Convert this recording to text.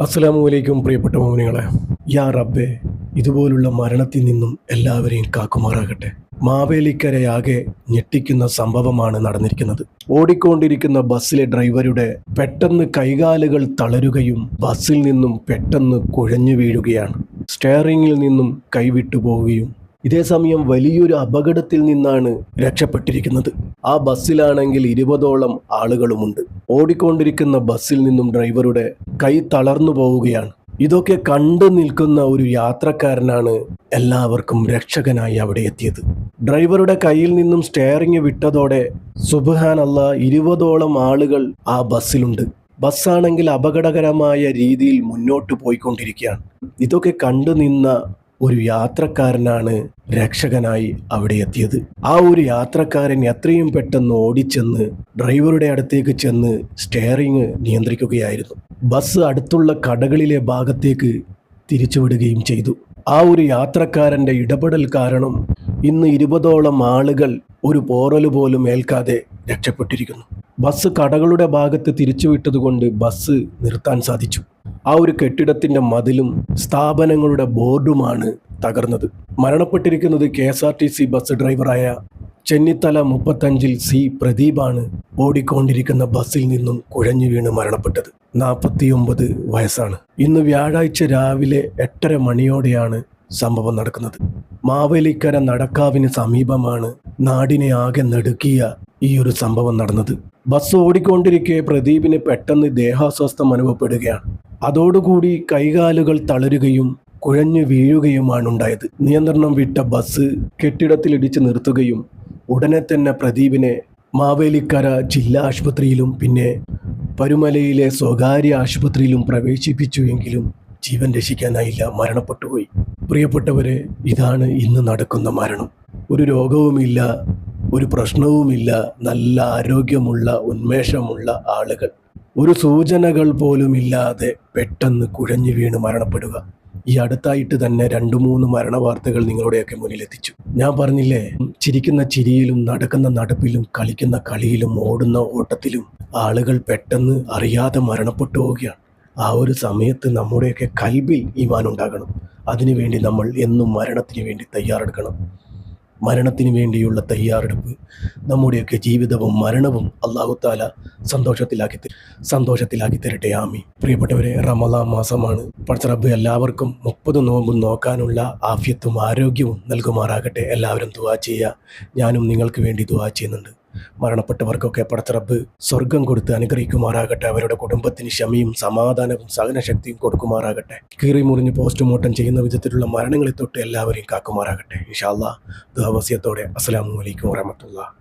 അസ്സലാമു അലൈക്കും പ്രിയപ്പെട്ട മോമിനികളെ. യാ റബ്ബേ, ഇതുപോലുള്ള മരണത്തിൽ നിന്നും എല്ലാവരെയും കാക്കുമാറാകട്ടെ. മാവേലിക്കരയാകെ ഞെട്ടിക്കുന്ന സംഭവമാണ് നടന്നിരിക്കുന്നത്. ഓടിക്കൊണ്ടിരിക്കുന്ന ബസ്സിലെ ഡ്രൈവറുടെ പെട്ടെന്ന് കൈകാലുകൾ തളരുകയും ബസ്സിൽ നിന്നും പെട്ടെന്ന് കുഴഞ്ഞു വീഴുകയാണ്. സ്റ്റെയറിംഗിൽ നിന്നും കൈവിട്ടു പോവുകയും ഇതേസമയം വലിയൊരു അപകടത്തിൽ നിന്നാണ് രക്ഷപ്പെട്ടിരിക്കുന്നത്. ആ ബസ്സിലാണെങ്കിൽ 20ഓളം ആളുകളുമുണ്ട്. ഓടിക്കൊണ്ടിരിക്കുന്ന ബസ്സിൽ നിന്നും ഡ്രൈവറുടെ കൈ തളർന്നു പോവുകയാണ്. ഇതൊക്കെ കണ്ടു നിൽക്കുന്ന ഒരു യാത്രക്കാരനാണ് എല്ലാവർക്കും രക്ഷകനായി അവിടെ എത്തിയത്. ഡ്രൈവറുടെ കയ്യിൽ നിന്നും സ്റ്റെയറിംഗ് വിട്ടതോടെ സുബ്ഹാനല്ലാഹ് 20ഓളം ആളുകൾ ആ ബസ്സിലുണ്ട്. ബസ്സാണെങ്കിൽ അപകടകരമായ രീതിയിൽ മുന്നോട്ട് പോയിക്കൊണ്ടിരിക്കുകയാണ്. ഇതൊക്കെ കണ്ടു നിന്ന ഒരു യാത്രക്കാരനാണ് രക്ഷകനായി അവിടെ എത്തിയത്. ആ ഒരു യാത്രക്കാരൻ എത്രയും പെട്ടെന്ന് ഓടിച്ചെന്ന് ഡ്രൈവറുടെ അടുത്തേക്ക് ചെന്ന് സ്റ്റെയറിംഗ് നിയന്ത്രിക്കുകയായിരുന്നു. ബസ് അടുത്തുള്ള കടകളിലെ ഭാഗത്തേക്ക് തിരിച്ചുവിടുകയും ചെയ്തു. ആ ഒരു യാത്രക്കാരൻ്റെ ഇടപെടൽ കാരണം ഇന്ന് 20ഓളം ആളുകൾ ഒരു പോറല് പോലും ഏൽക്കാതെ രക്ഷപ്പെട്ടിരിക്കുന്നു. ബസ് കടകളുടെ ഭാഗത്ത് തിരിച്ചുവിട്ടതുകൊണ്ട് ബസ് നിർത്താൻ സാധിച്ചു. ആ ഒരു കെട്ടിടത്തിൻ്റെ മതിലും സ്ഥാപനങ്ങളുടെ ബോർഡുമാണ് തകർന്നത്. മരണപ്പെട്ടിരിക്കുന്നത് KSRTC ബസ് ഡ്രൈവറായ ചെന്നിത്തല 35 C പ്രദീപാണ്. ഓടിക്കൊണ്ടിരിക്കുന്ന ബസ്സിൽ നിന്നും കുഴഞ്ഞു വീണ് മരണപ്പെട്ടത്. 49 വയസ്സാണ്. ഇന്ന് വ്യാഴാഴ്ച രാവിലെ 8:30 മണിയോടെയാണ് സംഭവം നടക്കുന്നത്. മാവേലിക്കര നടക്കാവിന് സമീപമാണ് നാടിനെ ആകെ നടുക്കിയ ഈ ഒരു സംഭവം നടന്നത്. ബസ് ഓടിക്കൊണ്ടിരിക്കെ പ്രദീപിന് പെട്ടെന്ന് ദേഹാസ്വസ്ഥം അനുഭവപ്പെടുകയാണ്. അതോടുകൂടി കൈകാലുകൾ തളരുകയും കുഴഞ്ഞു വീഴുകയുമാണ് ഉണ്ടായത്. നിയന്ത്രണം വിട്ട ബസ് കെട്ടിടത്തിലിടിച്ച് നിർത്തുകയും ഉടനെ തന്നെ പ്രദീപിനെ മാവേലിക്കര ജില്ലാ ആശുപത്രിയിലും പിന്നെ പരുമലയിലെ സ്വകാര്യ ആശുപത്രിയിലും പ്രവേശിപ്പിച്ചുവെങ്കിലും ജീവൻ രക്ഷിക്കാനായില്ല, മരണപ്പെട്ടുപോയി. പ്രിയപ്പെട്ടവരെ, ഇതാണ് ഇന്ന് നടക്കുന്ന മരണം. ഒരു രോഗവുമില്ല, ഒരു പ്രശ്നവുമില്ല, നല്ല ആരോഗ്യമുള്ള ഉന്മേഷമുള്ള ആളുകൾ ഒരു സൂചനകൾ പോലുമില്ലാതെ പെട്ടെന്ന് കുഴഞ്ഞു വീണ് മരണപ്പെടുക. ഈ അടുത്തായിട്ട് തന്നെ 2-3 മരണവാർത്തകൾ നിങ്ങളുടെയൊക്കെ മുന്നിലെത്തിച്ചു. ഞാൻ പറഞ്ഞില്ലേ, ചിരിക്കുന്ന ചിരിയിലും നടക്കുന്ന നടപ്പിലും കളിക്കുന്ന കളിയിലും ഓടുന്ന ഓട്ടത്തിലും ആളുകൾ പെട്ടെന്ന് അറിയാതെ മരണപ്പെട്ടു പോവുകയാണ്. ആ ഒരു സമയത്ത് നമ്മുടെയൊക്കെ കൽബിൽ ഈമാൻ ഉണ്ടാകണം. അതിനുവേണ്ടി നമ്മൾ എന്നും മരണത്തിന് വേണ്ടി തയ്യാറെടുക്കണം. മരണത്തിന് വേണ്ടിയുള്ള തയ്യാറെടുപ്പ് നമ്മുടെയൊക്കെ ജീവിതവും മരണവും അല്ലാഹു തആല സന്തോഷത്തിലാക്കി തരട്ടെ. ആമീൻ. പ്രിയപ്പെട്ടവരെ, റമളാൻ മാസമാണ്. പടച്ച റബ്ബ് എല്ലാവർക്കും 30 നോമ്പും നോക്കാനുള്ള ആഫിയത്തും ആരോഗ്യവും നൽകുമാറാകട്ടെ. എല്ലാവരും ദുആ ചെയ്യുക. ഞാനും നിങ്ങൾക്ക് വേണ്ടി ദുആ ചെയ്യുന്നുണ്ട്. മരണപ്പെട്ടവർക്കൊക്കെ പടച്ച റബ്ബ് സ്വർഗം കൊടുത്ത് അനുഗ്രഹിക്കുമാറാകട്ടെ. അവരുടെ കുടുംബത്തിന് ക്ഷമയും സമാധാനവും സഹനശക്തിയും കൊടുക്കുമാറാകട്ടെ. കീറി മുറിഞ്ഞ് പോസ്റ്റ്മോർട്ടം ചെയ്യുന്ന വിധത്തിലുള്ള മരണങ്ങളെ തൊട്ട് എല്ലാവരെയും കാക്കുമാറാകട്ടെ. ഇൻഷാ അല്ലാഹ്. ദുആ വസിയത്തോടെ അസ്സലാമു അലൈക്കും വറഹ്മത്തുള്ളാഹി.